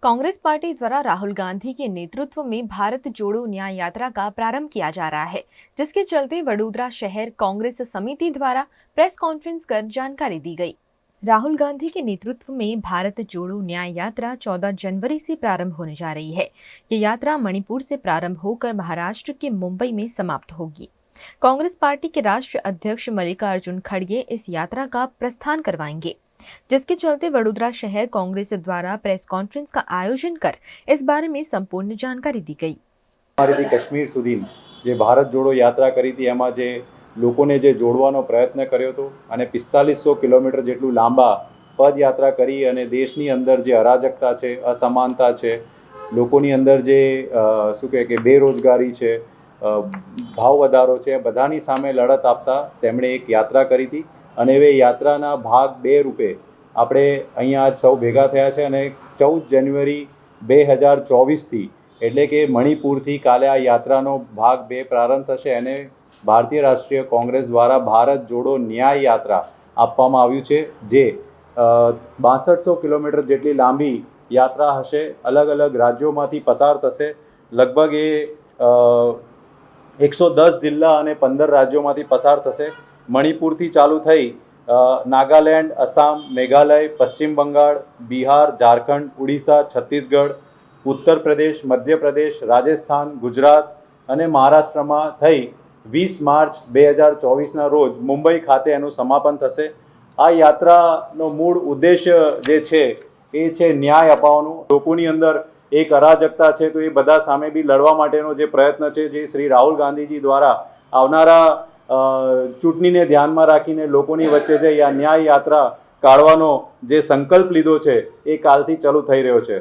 Congress party द्वारा राहुल गांधी के नेतृत्व में भारत जोड़ो न्याय यात्रा का प्रारंभ किया जा रहा है, जिसके चलते वडोदरा शहर कांग्रेस समिति द्वारा प्रेस कॉन्फ्रेंस कर जानकारी दी गई। राहुल गांधी के नेतृत्व में भारत जोड़ो न्याय यात्रा 14 जनवरी से प्रारंभ होने जा रही है। ये यात्रा मणिपुर से प्रारंभ होकर महाराष्ट्र के मुंबई में समाप्त होगी। कांग्रेस पार्टी के राष्ट्रीय अध्यक्ष मल्लिकार्जुन खड़गे इस यात्रा का प्रस्थान करवाएंगे, जिसके चलते वडोदरा शहर कांग्रेस द्वारा प्रेस कॉन्फ्रेंस का आयोजन कर इस बारे में संपूर्ण जानकारी दी गई। અમારેથી કાશ્મીર સુધી જે ભારત જોડો યાત્રા કરી હતી એમાં જે લોકોને જે જોડવાનો પ્રયત્ન કર્યો હતો અને 4500 કિલોમીટર જેટલું લાંબા પદયાત્રા કરી અને દેશની અંદર જે અરાજકતા છે, અસમાનતા છે, લોકોની અંદર જે શું કહે કે બેરોજગારી છે, ભાવ વધારો છે, બધાની સામે લડત આપતા તેમણે એક યાત્રા કરી હતી અને એ યાત્રાના ભાગ 2 રૂપે આપણે અહીંયા આજ સૌ ભેગા થયા છે અને 14 જાન્યુઆરી 2024થી એટલે કે મણિપુરથી કાલે આ યાત્રાનો ભાગ 2 પ્રારંભ થશે અને ભારતીય રાષ્ટ્રીય કોંગ્રેસ દ્વારા ભારત જોડો ન્યાય યાત્રા આપવામાં આવ્યું છે, જે 6200 કિલોમીટર જેટલી લાંબી યાત્રા હશે, અલગ અલગ રાજ્યોમાંથી પસાર થશે, લગભગ એ 110 જિલ્લા અને 15 રાજ્યોમાંથી પસાર થશે। મણિપુરથી ચાલુ થઈ નાગાલેન્ડ, અસામ, મેઘાલય, પશ્ચિમ બંગાળ, બિહાર, ઝારખંડ, ઉડીસા, છત્તીસગઢ, ઉત્તર પ્રદેશ, મધ્યપ્રદેશ, રાજસ્થાન, ગુજરાત અને મહારાષ્ટ્રમાં થઈ 20 માર્ચ 2024ના રોજ મુંબઈ ખાતે એનું સમાપન થશે। આ યાત્રાનો મૂળ ઉદ્દેશ્ય જે છે એ છે ન્યાય અપાવવાનો। લોકોની અંદર એક અરાજકતા છે તો એ બધા સામે બી લડવા માટેનો જે પ્રયત્ન છે, જે શ્રી રાહુલ ગાંધીજી દ્વારા આવનારા ચૂંટણીને ધ્યાનમાં રાખીને લોકોની વચ્ચે જે આ ન્યાય યાત્રા કાઢવાનો જે સંકલ્પ લીધો છે એ કાલથી ચાલુ થઈ રહ્યો છે।